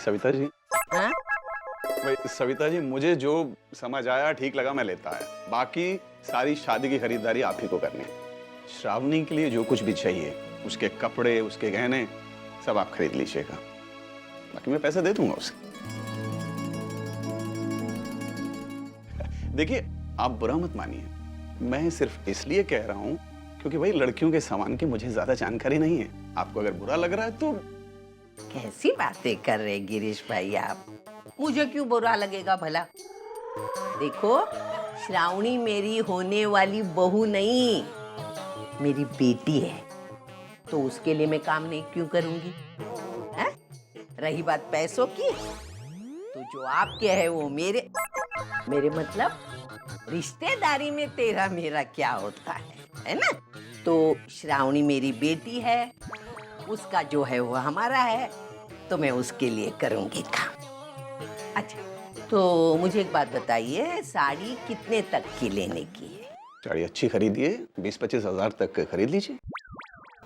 सविता जी, हाँ? भाई सविता जी, मुझे जो समझ आया ठीक लगा मैं लेता है। बाकी सारी शादी की खरीदारी आप ही को करनी है। श्रावणी के लिए जो कुछ भी चाहिए, उसके कपड़े, उसके गहने, सब आप खरीद लीजिएगा। बाकी मैं पैसे दे दूंगा उसे। देखिए, आप बुरा मत मानिए, मैं सिर्फ इसलिए कह रहा हूं क्योंकि भाई लड़कियों के सामान की मुझे ज्यादा जानकारी नहीं है। आपको अगर बुरा लग रहा है तो। कैसी बातें कर रहे गिरीश भाई आप? मुझे क्यों बुरा लगेगा भला? देखो, श्रावणी मेरी होने वाली बहू नहीं, मेरी बेटी है, तो उसके लिए मैं काम नहीं क्यों करूंगी? है? रही बात पैसों की, तो जो आपके है वो मेरे मतलब रिश्तेदारी में तेरा मेरा क्या होता है ना? तो श्रावणी मेरी बेटी है, उसका जो है वो हमारा है, तो मैं उसके लिए करूंगी काम। अच्छा, तो मुझे एक बात बताइए, साड़ी कितने तक की लेने की है? साड़ी अच्छी खरीदिए, 20-25 हजार तक खरीद लीजिए।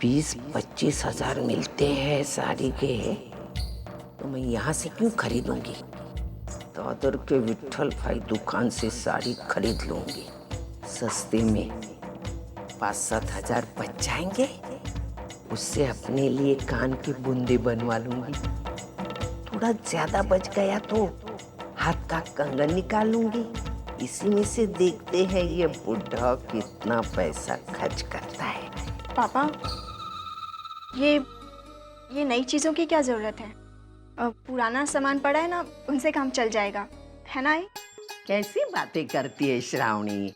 20-25 हजार मिलते हैं साड़ी के, तो मैं यहाँ से क्यों खरीदूंगी? दादर के विट्ठल भाई दुकान से साड़ी खरीद लूंगी, सस्ते में 5-7 हजार बच जाएंगे। उससे अपने लिए कान की बूंदे बनवा लूंगी। थोड़ा ज्यादा बच गया तो हाथ का कंगन निकाल लूंगी। इसी में से देखते हैं ये बुढ़ा कितना पैसा खर्च करता है। पापा, ये नई चीज़ों की क्या ज़रूरत है? पुराना सामान पड़ा है ना, उनसे काम चल जाएगा, है ना? कैसी बातें करती है श्रावणी?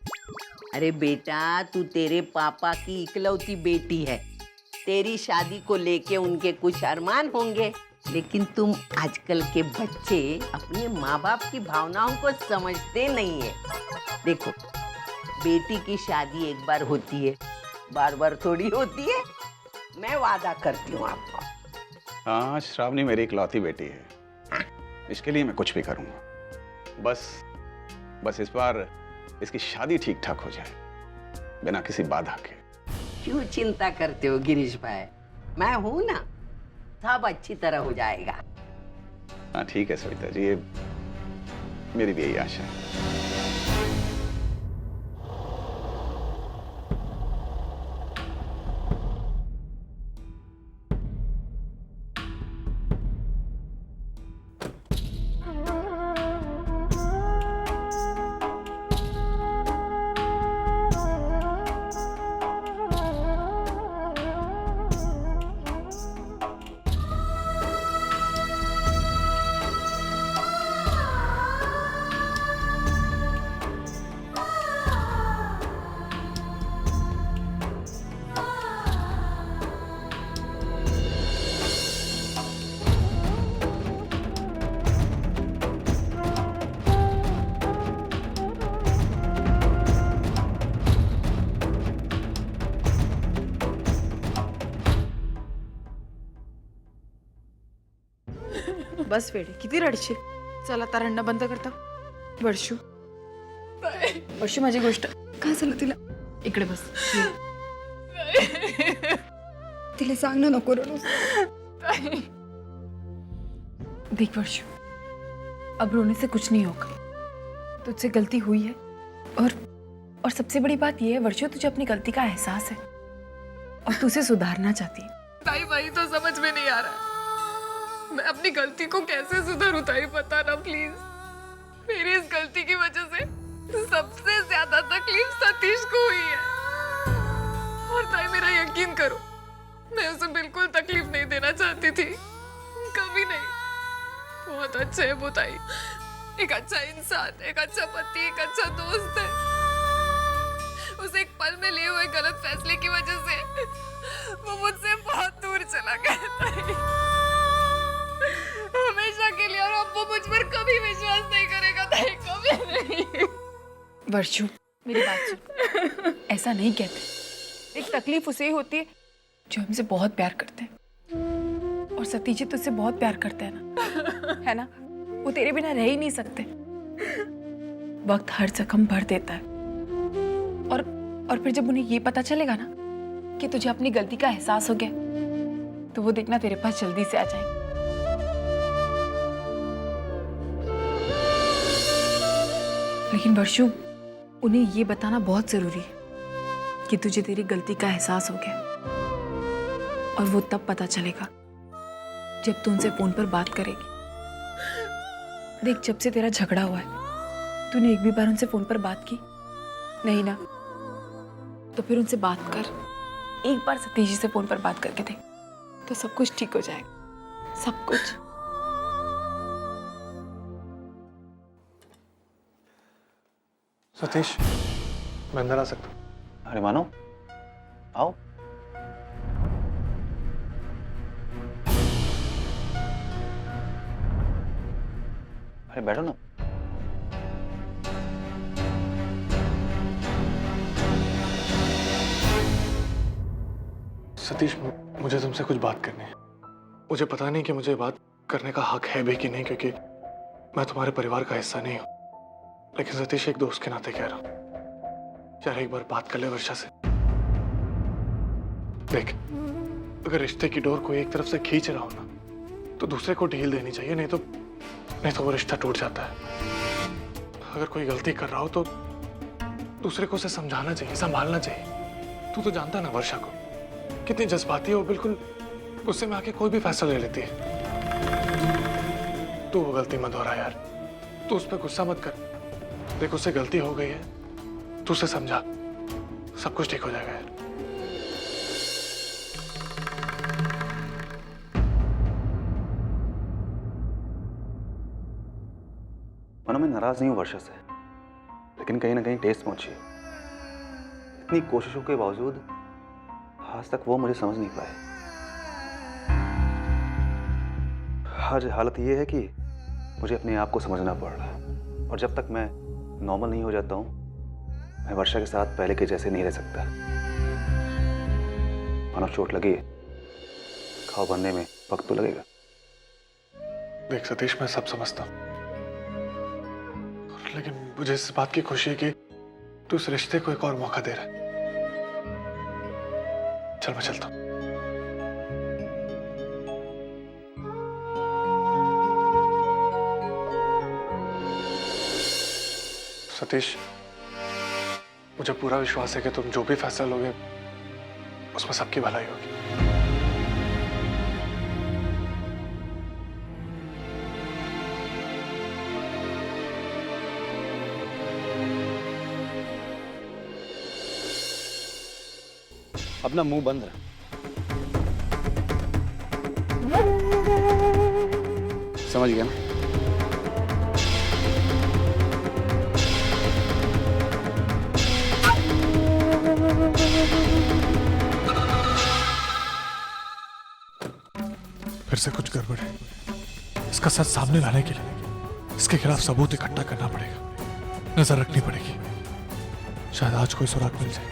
अरे बेटा, तू तेरे पापा की इकलौती बेटी है। तेरी शादी को लेके उनके कुछ अरमान होंगे, लेकिन तुम आजकल के बच्चे अपने माँ बाप की भावनाओं को समझते नहीं है। देखो, बेटी की शादी एक बार होती है, बार बार थोड़ी होती है। मैं वादा करती हूँ आपको। हाँ, श्रावणी मेरी इकलौती बेटी है, इसके लिए मैं कुछ भी करूंगा। बस इस बार इसकी शादी ठीक ठाक हो जाए, बिना किसी बाधा के। क्यों चिंता करते हो गिरीश भाई? मैं हूं ना, सब अच्छी तरह हो जाएगा। हाँ ठीक है सविता जी, ये मेरी भी यही आशा है। बस वेडे, किती रडशील? चल आता रडणं बंद करता. वर्षू, वर्षू माझी गोष्ट काय झालं तिला? इकडे बस. तिला सांग ना, नको रडू. देख वर्षू, अब रोने से कुछ नहीं होगा. तुझसे गलती हुई है, और सबसे बड़ी बात यह है वर्षू, तुझे अपनी गलती का एहसास है और तू उसे सुधारना चाहती है. ताई, वही तो समझ में नहीं आ रहा है, मैं अपनी गलती को कैसे सुधारूं ताई, बता ना प्लीज। मेरी इस गलती की वजह से सबसे ज्यादा तकलीफ सतीश को हुई है। और ताई मेरा यकीन करो, मैं उसे बिल्कुल तकलीफ नहीं देना चाहती थी, कभी नहीं। बहुत अच्छे है वो ताई, एक अच्छा इंसान, एक अच्छा पति, एक अच्छा दोस्त है। उसे एक पल में लिए हुए गलत फैसले की वजह से वो मुझसे बहुत दूर चला गया ताई, हमेशा के लिए। और अब वो मुझ पर कभी विश्वास नहीं करेगा ताई, कभी नहीं। वर्षू, मेरी बात सुन. ऐसा नहीं कहते. एक तकलीफ उसे ही होती है जो हमसे बहुत प्यार करते हैं, और सतीश जी तुझसे बहुत प्यार करते हैं ना, है ना? वो तेरे बिना रह ही नहीं सकते. वक्त हर जख्म भर देता है, और फिर जब उन्हें ये पता चलेगा ना कि तुझे अपनी गलती का एहसास हो गया, तो वो देखना तेरे पास जल्दी से आ जाएंगे. लेकिन वर्षु, उन्हें ये बताना बहुत जरूरी है कि तुझे तेरी गलती का एहसास हो गया, और वो तब पता चलेगा जब तू उनसे फोन पर बात करेगी। देख, जब से तेरा झगड़ा हुआ है तूने एक भी बार उनसे फोन पर बात की नहीं ना? तो फिर उनसे बात कर, एक बार सतीश जी से फोन पर बात करके देख, तो सब कुछ ठीक हो जाएगा, सब कुछ। सतीश, मैं अंदर आ सकता हूँ? अरे मानो, आओ। अरे बैठो ना। सतीश, मुझे तुमसे कुछ बात करनी है। मुझे पता नहीं कि मुझे बात करने का हक है भी कि नहीं, क्योंकि मैं तुम्हारे परिवार का हिस्सा नहीं हूँ। लेकिन सतीश, एक दोस्त के नाते कह रहा हूँ, यार एक बार बात कर ले वर्षा से। देख, अगर रिश्ते की डोर कोई एक तरफ से खींच रहा हो ना, तो दूसरे को ढील देनी चाहिए, नहीं तो वो रिश्ता टूट जाता है। अगर कोई गलती कर रहा हो तो दूसरे को उसे समझाना चाहिए, संभालना चाहिए। तू तो जानता है ना वर्षा को, कितनी जज्बाती है वो, बिल्कुल गुस्से में आके कोई भी फैसला ले लेती है। तू वो गलती मत दोहरा यार, तू उस पर गुस्सा मत कर। देख, उससे गलती हो गई है, तू उसे समझा, सब कुछ ठीक हो जाएगा यार। मानो, मैं नाराज नहीं हूँ वर्षा से, लेकिन कहीं ना कहीं टेस्ट पहुंची। इतनी कोशिशों के बावजूद आज तक वो मुझे समझ नहीं पाए। आज हालत ये है कि मुझे अपने आप को समझना पड़ रहा है, और जब तक मैं नॉर्मल नहीं हो जाता हूँ, मैं वर्षा के साथ पहले के जैसे नहीं रह सकता। मानो चोट लगी, घाव भरने में वक्त तो लगेगा। देख सतीश, मैं सब समझता हूँ, लेकिन मुझे इस बात की खुशी है कि तू इस रिश्ते को एक और मौका दे रहा है। चल, मैं चलता हूँ। सतीश, मुझे पूरा विश्वास है कि तुम जो भी फैसला लोगे उसमें सबकी भलाई होगी। अपना मुंह बंद रख। समझ गया ना? फिर से कुछ गड़बड़ है। इसका सच सामने लाने के लिए इसके खिलाफ सबूत इकट्ठा करना पड़ेगा, नजर रखनी पड़ेगी। शायद आज कोई सुराग मिल जाए।